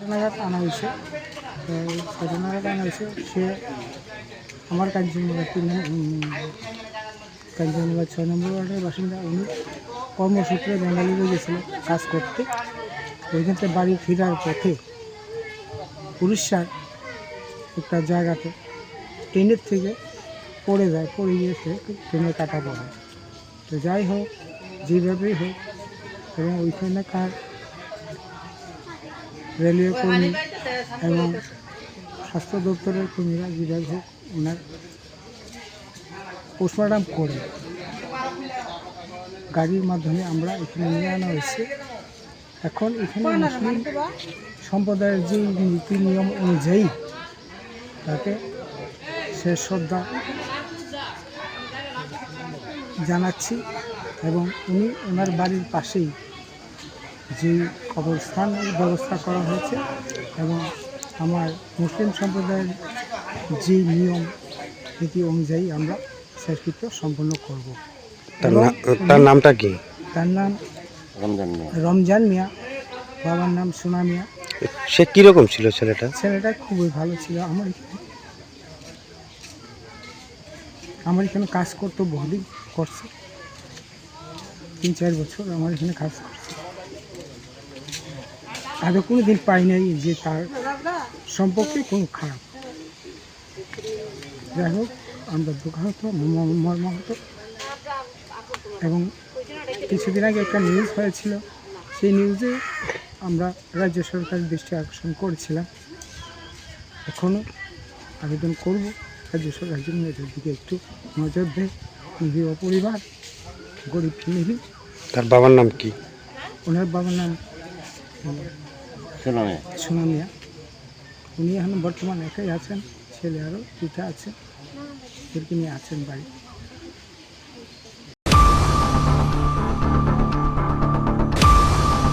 ছটা নাগাদ আনা হয়েছে। তো ছটা নাগাদ আনা হয়েছে। সে আমার কাঞ্চনজঙ্ঘা কাঞ্চনজঙ্ঘা 6 নম্বর ওয়ার্ডের বাসিন্দা। উনি কর্মসূত্রে বেঙ্গালুরু গেছিল কাজ করতে। ওইখান থেকে বাড়ি ফেরার পথে উড়িষ্যার একটা জায়গাতে ট্রেনের থেকে পড়ে যায়, পড়ে গিয়েছে, ট্রেনে কাটা পড়ে। তো যাই হোক, যেভাবেই হোক, এবং ওইখানকার রেলওয়ে কর্মী এবং স্বাস্থ্য দপ্তরের কর্মীরা যেভাবে হোক ওনার পোস্টমর্টম করে গাড়ির মাধ্যমে আমরা এখানে নিয়ে আনা হয়েছে। এখন এখানে মুসলিম সম্প্রদায়ের যে নীতি নিয়ম অনুযায়ী তাকে শেষ শ্রদ্ধা জানাচ্ছি। এবং উনি ওনার বাড়ির পাশেই যে কবরস্থানের ব্যবস্থা করা হয়েছে এবং আমার মুসলিম সম্প্রদায়ের যে নিয়ম নীতি অনুযায়ী আমরা শেষকৃত্য সম্পন্ন করব। তার নামটা কি? তার নাম রমজান মিয়া, বাবার নাম সোনা মিয়া। সে কীরকম ছিল ছেলেটা? ছেলেটা খুবই ভালো ছিল। আমার এখানে কাজ করতো, বহুদিন করছে, 3-4 বছর আমার এখানে কাজ করছে। আগে কোনো দিন পাই নাই যে তার সম্পর্কে কোনো খারাপ। যাই হোক, আমরা দুঃখাহত, মর্মাহত। এবং কিছুদিন আগে একটা নিউজ হয়েছিল, সেই নিউজে আমরা রাজ্য সরকারের দৃষ্টি আকর্ষণ করেছিলাম। এখনও আবেদন করব রাজ্য সরকার জন্য এটার দিকে একটু নজর দেয়। নিরীহ পরিবার, গরিব ফ্যামিলি। তার বাবার নাম কি? ওনার বাবার নাম সোনা মিয়া। উনি এখন বর্তমানে একাই আছেন, ছেলে আরও দুটা আছে, এদেরকে নিয়ে আছেন বাড়ি।